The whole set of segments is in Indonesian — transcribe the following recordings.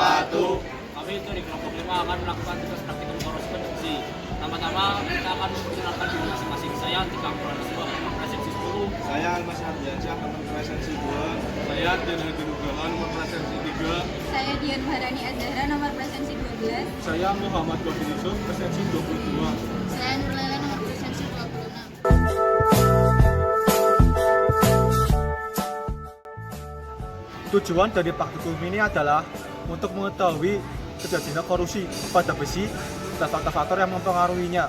wabarakatuh. Kami dari kelompok 5 akan melakukan tugas praktikum korosi konstruksi. Pertama-tama kita akan memperkenalkan diri masing-masing. Saya Tikang Pranasuba, nomor presensi 10. Saya Almas Ardiansyah, nomor presensi 2. Saya Dian Nugraha, nomor presensi 3. Saya Dian Maharani Azhara, nomor presensi 12. Saya Muhammad Gofir Yusuf, presensi 22. Saya Nurlela, nomor presensi 26. Tujuan dari praktikum ini adalah untuk mengetahui kejadian korupsi pada besi dan faktor-faktor yang mempengaruhinya.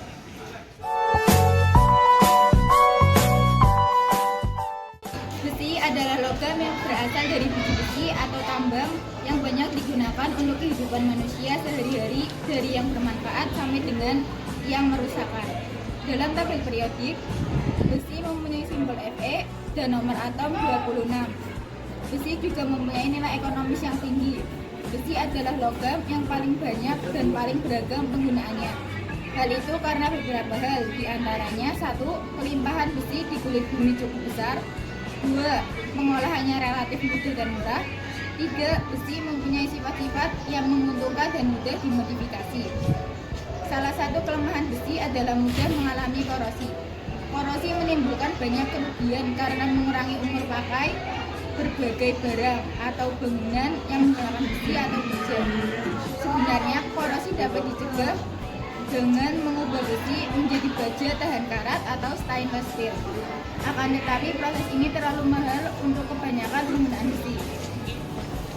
Besi adalah logam yang berasal dari biji-biji atau tambang yang banyak digunakan untuk kehidupan manusia sehari-hari, dari yang bermanfaat sampai dengan yang merusakkan. Dalam tabel periodik, besi mempunyai simbol Fe dan nomor atom 26. Besi juga mempunyai nilai ekonomis yang tinggi. Besi adalah logam yang paling banyak dan paling beragam penggunaannya. Hal itu karena beberapa hal, diantaranya 1. Kelimpahan besi di kulit bumi cukup besar. 2. Pengolahannya relatif mudah dan murah. 3. Besi mempunyai sifat-sifat yang menguntungkan dan mudah dimodifikasi. Salah satu kelemahan besi adalah mudah mengalami korosi. Korosi menimbulkan banyak kerugian karena mengurangi umur pakai berbagai barang atau bangunan yang menggunakan besi atau baja. Sebenarnya korosi dapat dicegah dengan mengubah besi menjadi baja tahan karat atau stainless steel. Akan tetapi proses ini terlalu mahal untuk kebanyakan penggunaan besi.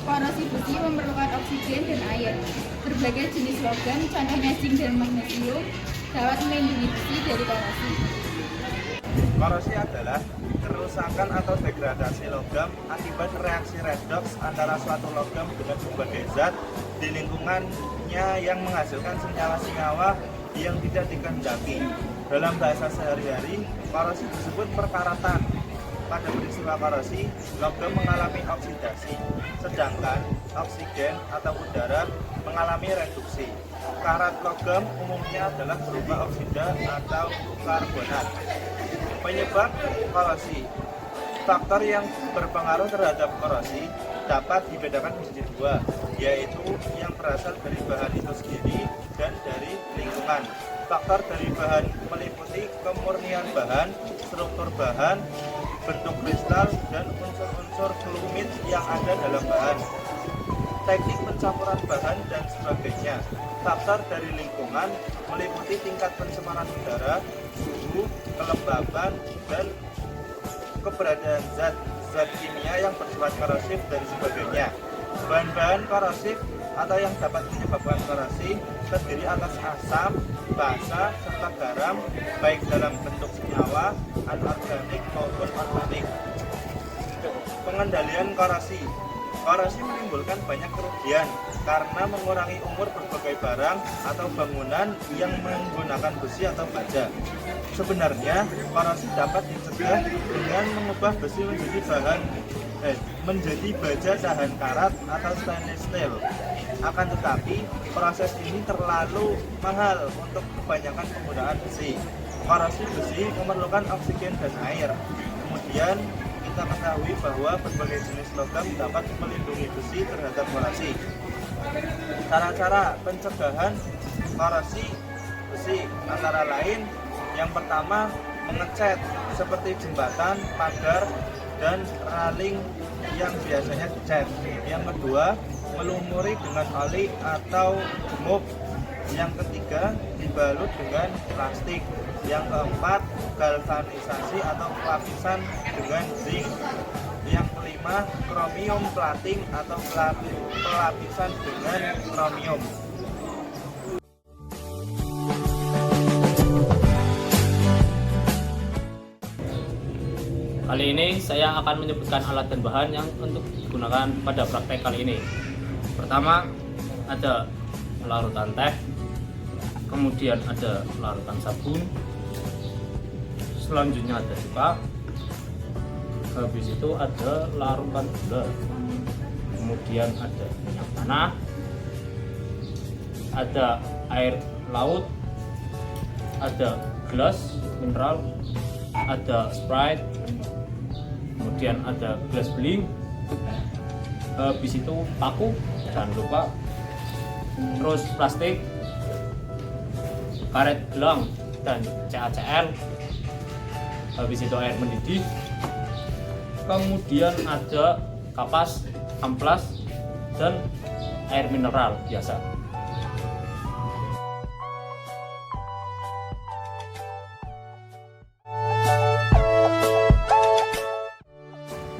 Korosi besi memerlukan oksigen dan air. Berbagai jenis logam, contohnya zinc dan magnesium, dapat melindungi besi dari korosi. Korosi adalah kerusakan atau degradasi logam akibat reaksi redoks antara suatu logam dengan berbagai zat di lingkungannya yang menghasilkan senyawa-senyawa yang tidak dikehendaki. Dalam bahasa sehari-hari, korosi disebut perkaratan. Pada peristiwa korosi, logam mengalami oksidasi, sedangkan oksigen atau udara mengalami reduksi. Karat logam umumnya adalah berupa oksida atau karbonat. Penyebab korosi. Faktor yang berpengaruh terhadap korosi dapat dibedakan menjadi 2, yaitu yang berasal dari bahan itu sendiri dan dari lingkungan. Faktor dari bahan meliputi kemurnian bahan, struktur bahan, bentuk kristal, dan unsur-unsur fluid yang ada dalam bahan, teknik pencampuran bahan, dan sebagainya. Faktor dari lingkungan meliputi tingkat pencemaran udara, suhu, kelembaban, dan keberadaan zat kimia yang bersifat korosif dan sebagainya. Bahan-bahan korosif atau yang dapat menyebabkan korosi terdiri atas asam, basa, serta garam, baik dalam bentuk senyawa, anorganik maupun organik. Pengendalian korosi. Korosi menimbulkan banyak kerugian karena mengurangi umur berbagai barang atau bangunan yang menggunakan besi atau baja. Sebenarnya, korosi dapat dicegah dengan mengubah besi menjadi baja tahan karat atau stainless steel. Akan tetapi, proses ini terlalu mahal untuk kebanyakan penggunaan besi. Korosi besi memerlukan oksigen dan air. Kemudian, kita ketahui bahwa berbagai jenis logam dapat melindungi besi terhadap korosi. Cara-cara pencegahan korosi besi antara lain, yang pertama, mengecat seperti jembatan, pagar, dan raling yang biasanya dicat. Yang kedua, melumuri dengan oli atau gemuk. Yang ketiga, dibalut dengan plastik. Yang keempat, galvanisasi atau pelapisan dengan zinc. Yang kelima, kromium plating atau pelapisan dengan kromium. Kali ini saya akan menyebutkan alat dan bahan yang untuk digunakan pada praktek kali ini. Pertama, ada larutan teh, kemudian ada larutan sabun, selanjutnya ada cuka, habis itu ada larutan gula, kemudian ada minyak tanah, ada air laut, ada gelas mineral, ada Sprite, kemudian ada gelas beling, habis itu paku, jangan lupa. Terus plastik, karet gelang dan CaCl, habis itu air mendidih, kemudian ada kapas, amplas, dan air mineral biasa.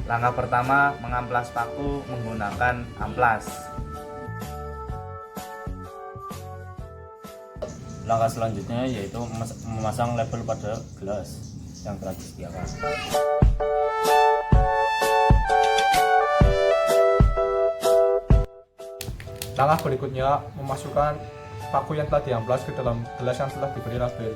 Langkah pertama, mengamplas paku menggunakan amplas. Langkah selanjutnya yaitu memasang label pada gelas yang telah disediakan. Langkah berikutnya, memasukkan paku yang telah diamplas ke dalam gelas yang telah diberi label.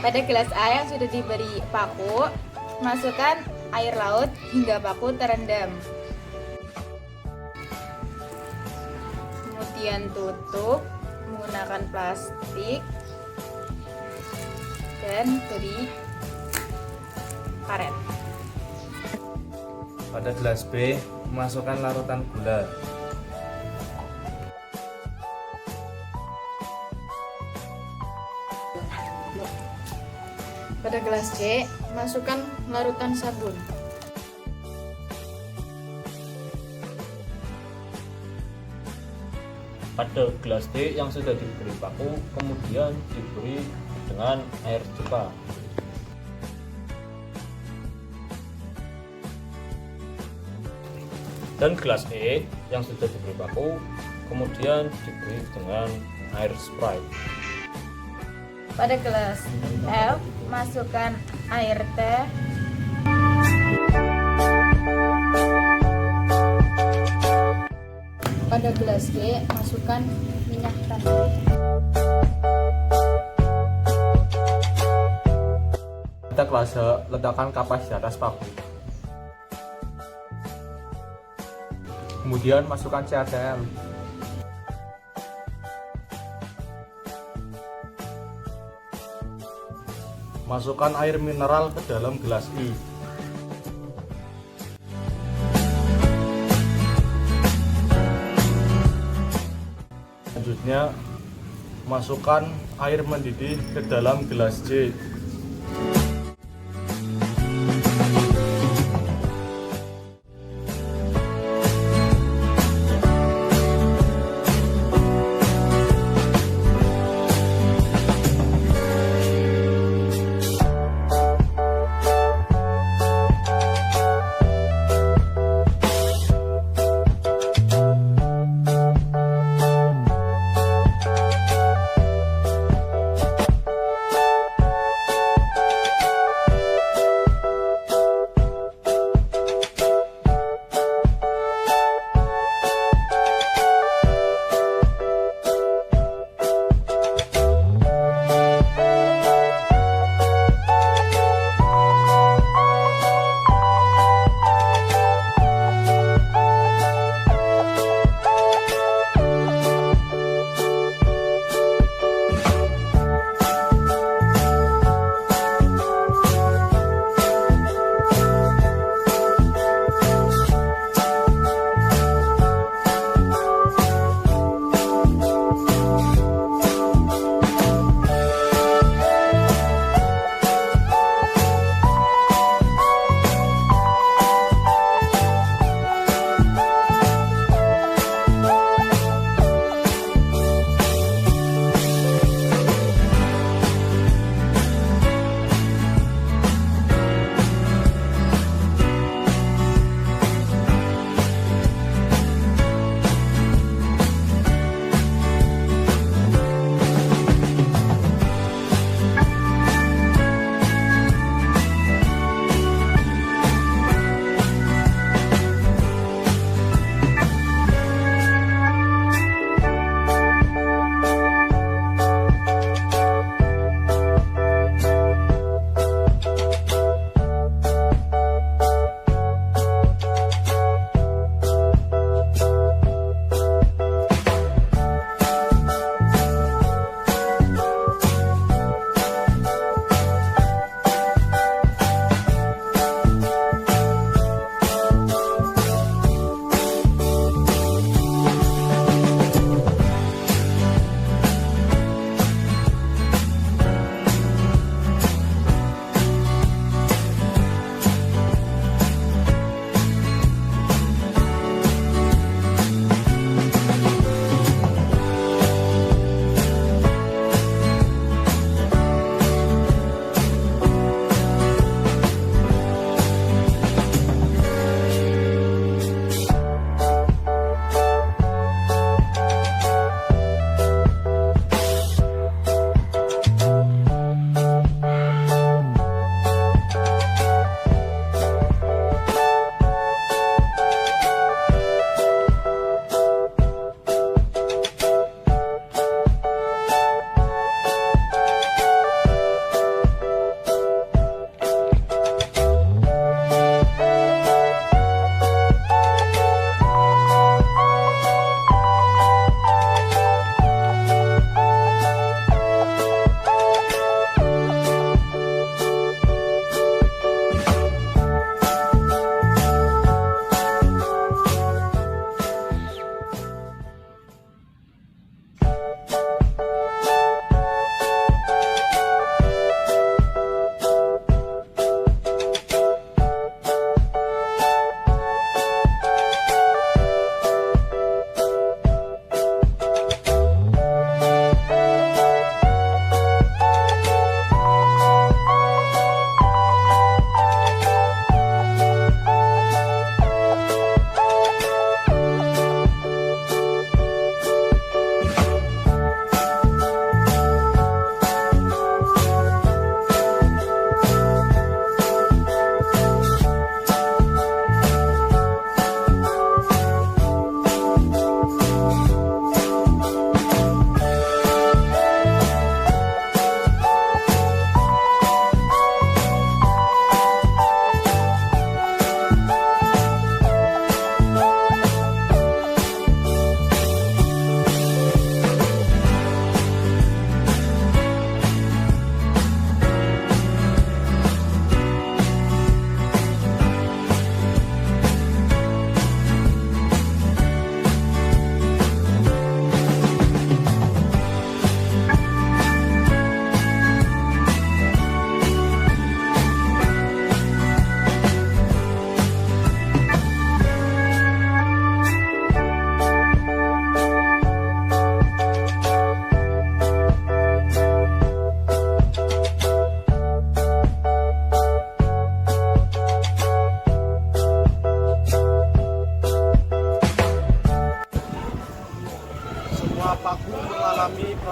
Pada gelas A yang sudah diberi paku, masukkan air laut hingga paku terendam. Kemudian tutup menggunakan plastik dan beri karet. Pada gelas B, masukkan larutan gula. Pada gelas C, masukkan larutan sabun. Pada gelas D yang sudah diberi paku, kemudian diberi dengan air cuka. Dan gelas E yang sudah diberi paku, kemudian diberi dengan air Sprite. Pada gelas F, masukkan air teh. Pada gelas G, masukkan minyak tanah. Pada gelas H, letakkan kapas di atas paku. Kemudian masukkan CaCl. Masukkan air mineral ke dalam gelas I. Selanjutnya, masukkan air mendidih ke dalam gelas J.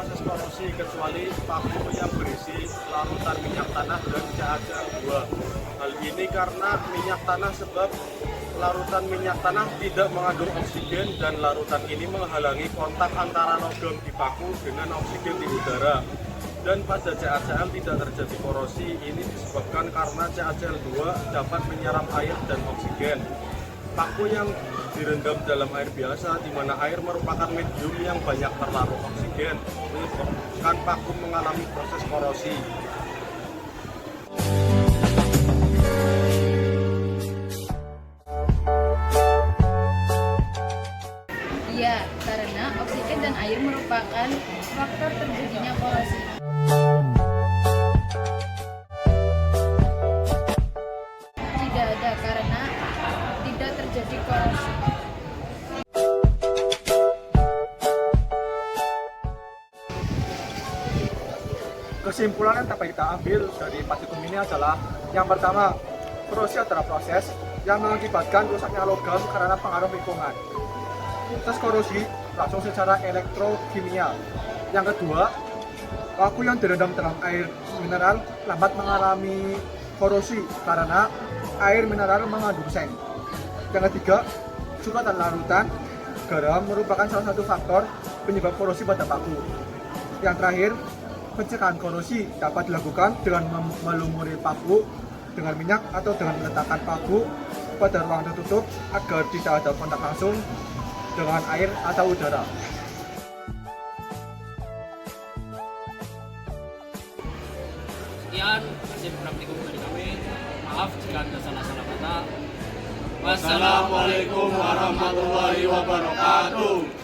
proses korosi kecuali paku yang berisi larutan minyak tanah dan CaCl2. Hal ini karena minyak tanah sebab larutan minyak tanah tidak mengandung oksigen dan larutan ini menghalangi kontak antara logam di paku dengan oksigen di udara. Dan pada CaCl tidak terjadi korosi, ini disebabkan karena CaCl2 dapat menyerap air dan oksigen. Paku yang direndam dalam air biasa, di mana air merupakan medium yang banyak terlarut oksigen, menyebabkan paku mengalami proses korosi. Iya, karena oksigen dan air merupakan faktor terjadinya korosi. Tidak ada karena tidak terjadi korosi. Kesimpulan yang dapat kita ambil dari partitum ini adalah yang pertama, korosi adalah proses yang mengakibatkan rusaknya logam karena pengaruh lingkungan. Proses korosi langsung secara elektrokimia. Yang kedua, paku yang direndam dalam air mineral lambat mengalami korosi karena air mineral mengandung seng. Yang ketiga, suhu dan larutan garam merupakan salah satu faktor penyebab korosi pada paku. Yang terakhir, pencegahan korosi dapat dilakukan dengan melumuri paku dengan minyak atau dengan meletakkan paku pada ruang tertutup agar tidak ada kontak langsung dengan air atau udara. Sekian hasil praktikum dari kami. Maaf jika ada salah-salah kata. Wassalamualaikum warahmatullahi wabarakatuh.